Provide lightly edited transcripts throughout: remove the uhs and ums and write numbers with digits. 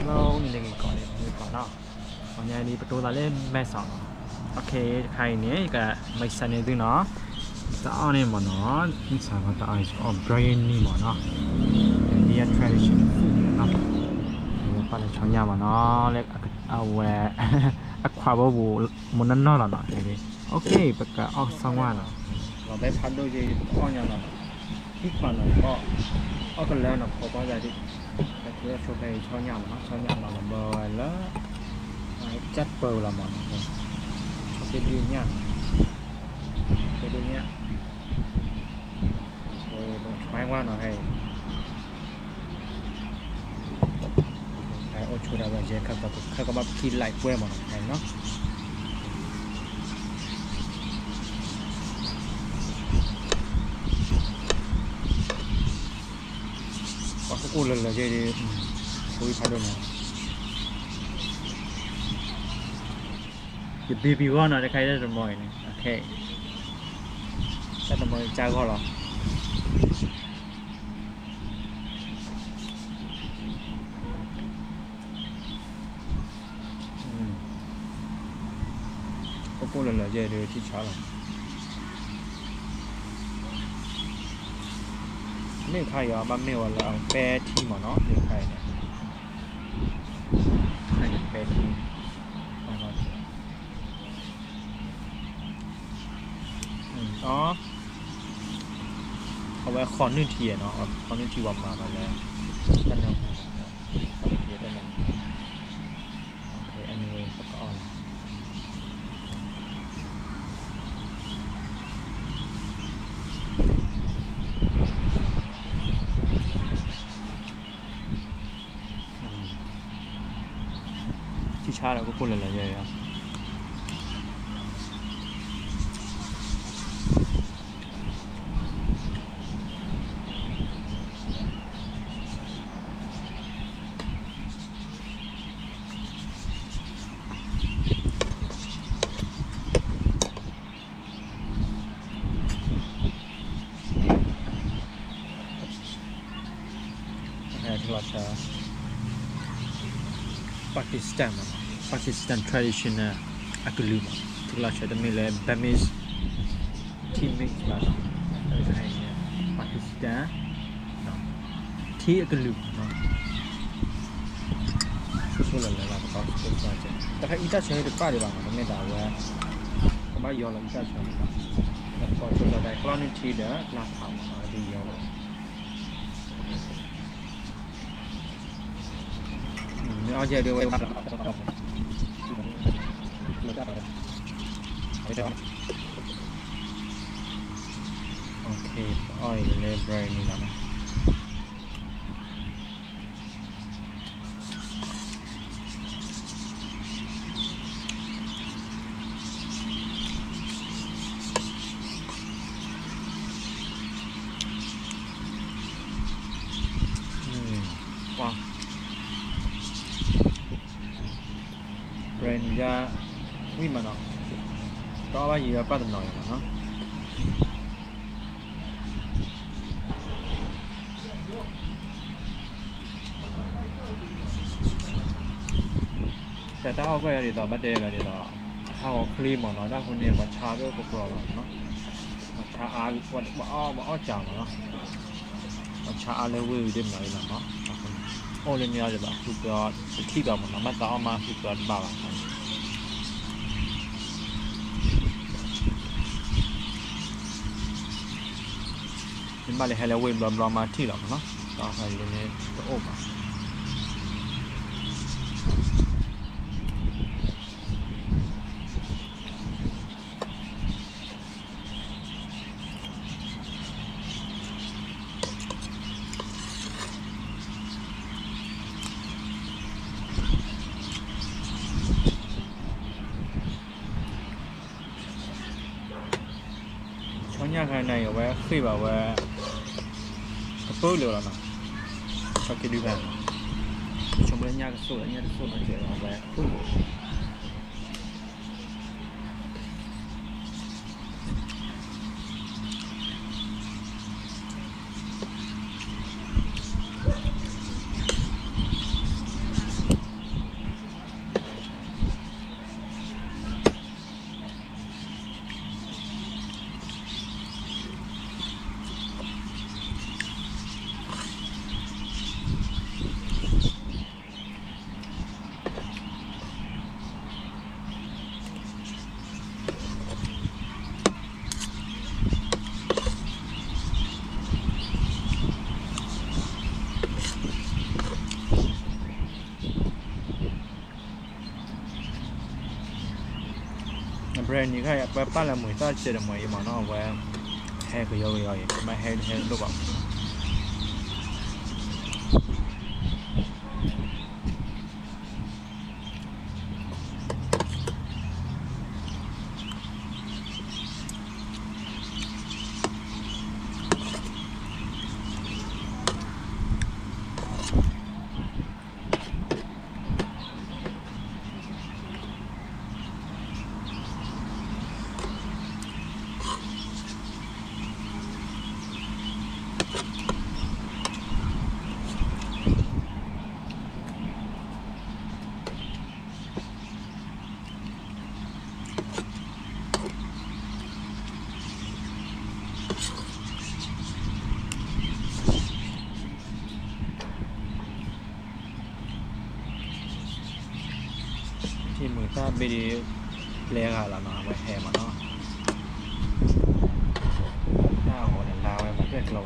เราหนึ่งก่อนเลยก่อนเนาะตอนนี้ประตูเราเล่นแม่สองโอเคใครเนี้ยก็ไม่สนิทด้วยเนาะจะเอาเนี่ยมั้งเนาะนี่สามารถเอาอ๋อ brain นี่มั้งเนาะ Indian tradition food เนาะนี่ปั้นช่องยามั้งเนาะเล็กเอาแหวะอะควาบบูมันนั่นเนาะเนาะโอเคปะกะออกสังวานเนาะเราไปพัดดูจีอ้อนยังเนาะที่ก่อนเนาะก็ออกกันแล้วเนาะพอใจที่แต่ที่เราชวนไปช่องยามั้งเนาะช่องยามาลำบากแล้วจัดเปิลละมั้งcái đi nha cái đi nha rồi mai qua nó hay cái ô chu đào về các bạn khi lại quê mà nó hay nó có cái u lần là gì đi vui phải đâu này cái baby one nó khai ra rồi mồi này, ok, chắc là mồi cha gọi rồi, có cô lần là gì đều chỉ trả rồi, mấy khai à, ba mèo là bé thi mà nó mấy khai này, khai bé thi đóเอาไว้คอนนึ่งทีเนาะคอนนึ่งทีวางมาแล้วด้านนอกคอนนึ่งทีด้านนอกโอเคอันนี้แล้วก็ออนที่ชาเราก็พูดอะไรๆอ่ะPakistan traditional aglu tu lah saya demi le Burmese teammates lah dari saya Pakistan tea aglu tu lah lah apa tu saja tapi kita saya depan di bawah ni dah wa apa yo lah kita saya kalau tu dah kalau ni tea dah nak tahu di yo ni aja dia ok oil labor ini lah wow brand ra vì mà nó có bao nhiêu bắt được nổi mà nóแต่ถ้าเอาไปอะไรต่อบัดเดย์อะไรต่อถ้าเอาครีมของเราได้คนเดียววัดชาด้วยก็กลัวเนาะวัดชาอาวัดอ้อจังเนาะวัดชาอาเลวิได้ไหมล่ะเนาะโอ้เรื่องนี้จะแบบคือก็ที่แบบมันมาต่อมาคือก็บ้าเป็นบ้านเลยให้เราเว้นรอมาที่หรอกเนาะต่อไปเรื่องนี้ก็โอ้มาช่องย่างภายในเอาไว้ขึ้นแบบว่ากระเป๋าเหลือแล้วนะชอบกินดูแบบชมเรื่องย่างกระสุนย่างกระสุนอะไรเอาไว้ brand นี่ก็แบบปั้นละหมื่นต้าเจ็ดหมื่นมาเนาะว่าแฮ่ก็ย่อยๆไม่แฮ่รูปแบบที่มือต้าไปดีเลี้ยงอะไรมาไว้แฮ่มาเนาะหน้าหัวเนี่ยลาวไว้มาเพื่อนเรา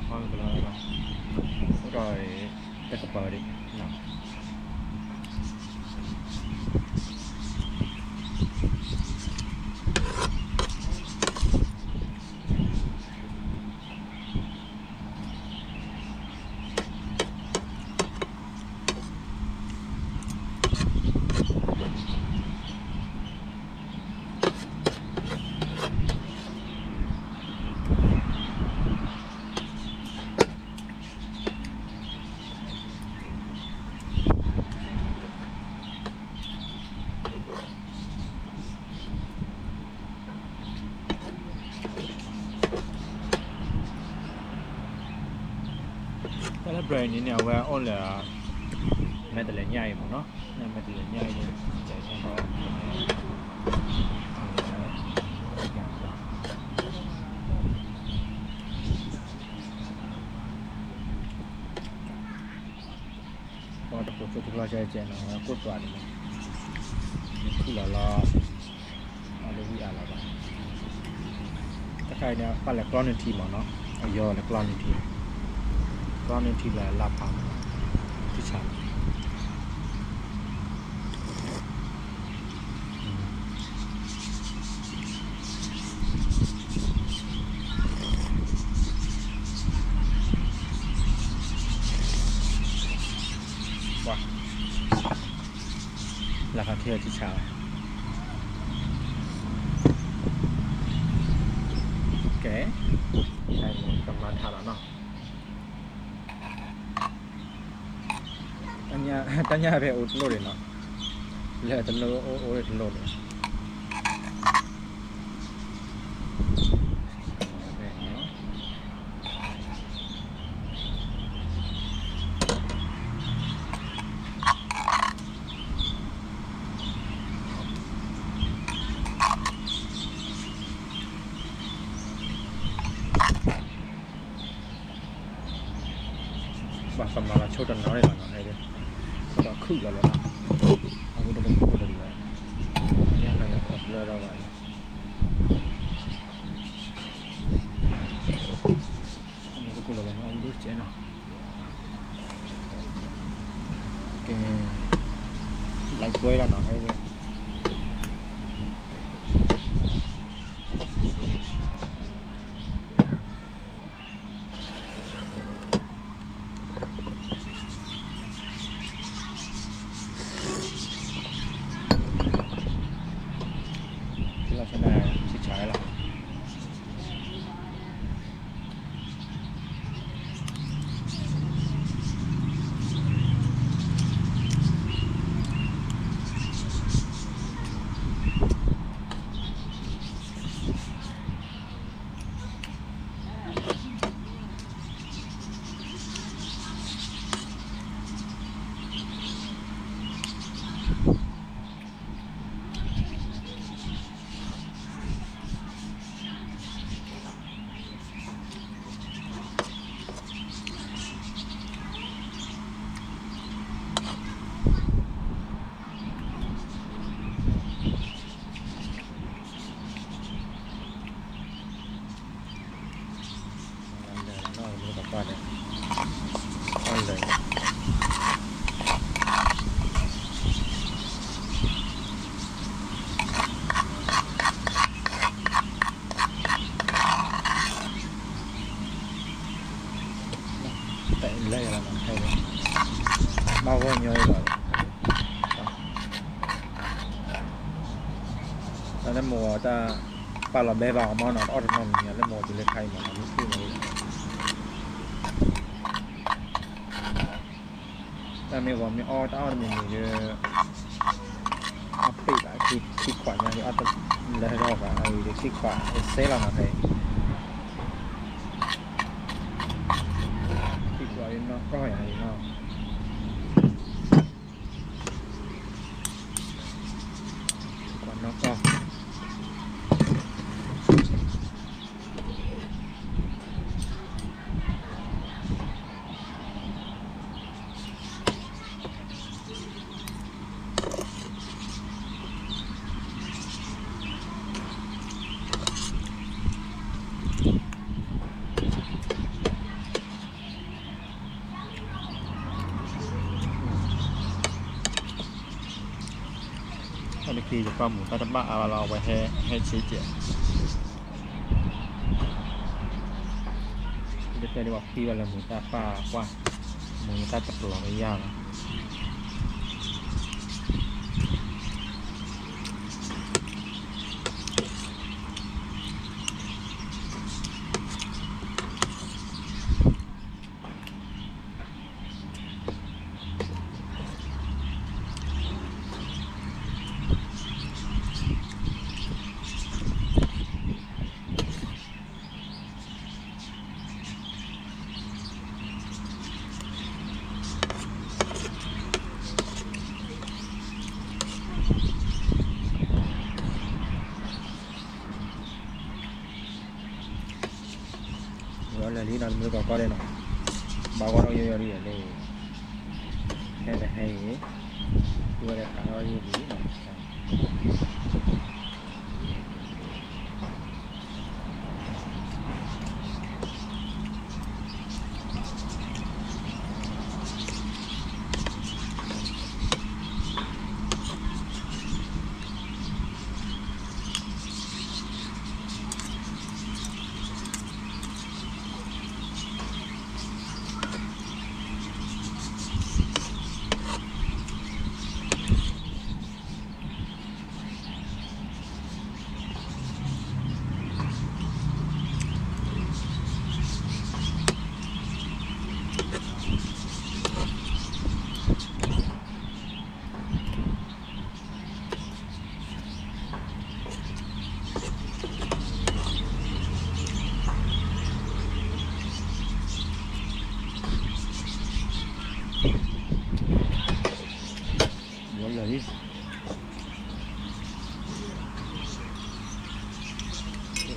ข้าวไปแล้วเนาะอร่อยแต่กระเป๋าดิเนาะแต่ละแบรนด์นี้เนี่ยว่าอ้นเลยแม้แต่เล่นใหญ่ผมเนาะแม้แต่เล่นใหญ่เนี่ยใจใช่ไหมพอตะโกนชุดที่เราใช้เจนเราพูดตัวนี้คือเราเอาเรื่องวิอาร์เราบ้างถ้าใครเนี่ยปั้นแหลกกล้อนในทีมเนาะเอาย่อแหลกกล้อนในทีมกล้อนในทีมแหละลาพังที่ชันว้าราคาเที่ยวที่ชาแกใช่กำลังทานแล้วเนาะตั้งยาไปอุดโลดเลยเนาะแล้วจะโลโอ้ยโลดเลยว่าสำหรับเราโชว์ดันน้อยหน่อยให้ด้วยเราขึ้นแล้วนะเอาไปดูเป็นคู่เลยเนี่ยอะไรก็เลือกเราไว้อันนี้ก็คู่เลยเอาดูเจ๋งเนาะโอเคไล่กล้วยแล้วเนาะให้ด้วยเราชนะชิดช้ายแล้ว แล้วโมจะปลาเราแบบเอามาหนอนออดนอนเนี่ยแล้วโมจะเล็กใครหมดนี่คือมันแต่ไม่ว่าไม่อ้อจะอ้อมันมีเยอะอัปปีกอะคิดขวัญอย่างนี้อ้อจะเลยให้รอบอะไอ้เด็กคิดขวัญเซ่เรามาเลยคิดขวัญเนาะก็อย่างนี้เนาะคิดขวัญเนาะก็ตอนนี้คือจะปลาหมูตาตะบ้าเอาเราไว้ให้ชี้เจี๋ยจะเป็นว่าพี่ว่าหมูตาปลากว่าหมูตาตะปลอกไม่ยากแล้วนี่เราไม่ก็ได้หน่อยบางวันเราเยอะๆเลยเลยแค่แต่ให้ตัวเล็กเราเยอะๆหน่อย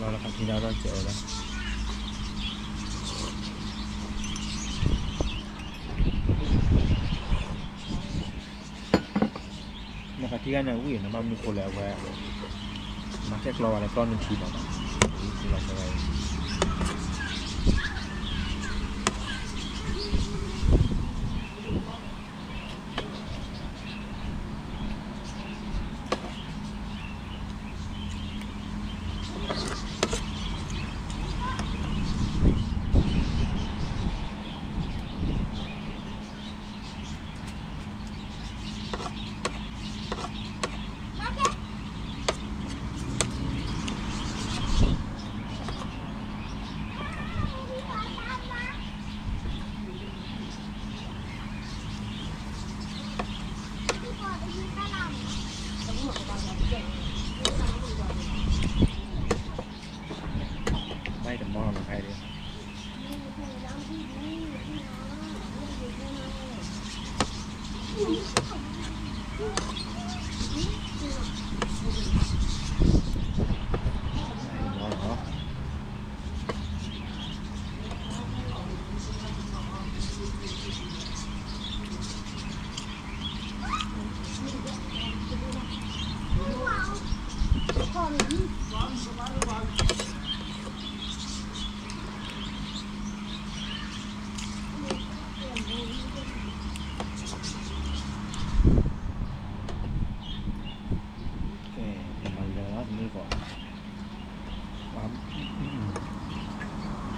เราละครับที่เราเจอแล้วนะครับที่กันเนี่ยวิ่งนะมันมีคนแล้วแวะมาแค่กรออะไรก้อนหนึ่งทีแบบนี้คือเราจะไปไม่แต่มองมันใครดิ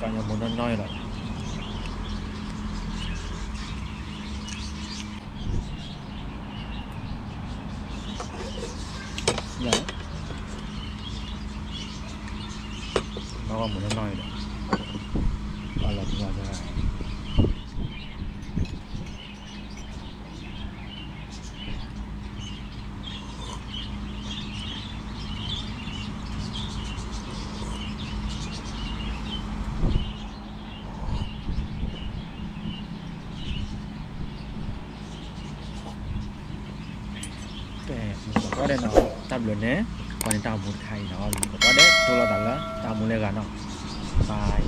การยังมันน้อยๆหรอกอย่าง တော့မလို့နိုင်တယ်ဘာလို့ဒီမှာစား ก็ได้เนาะตับเลยเนี่ยก่อนตามหมดไข่เนาะก็ได้ตัวเราแต่ละตามหมดเลยกันเนาะบาย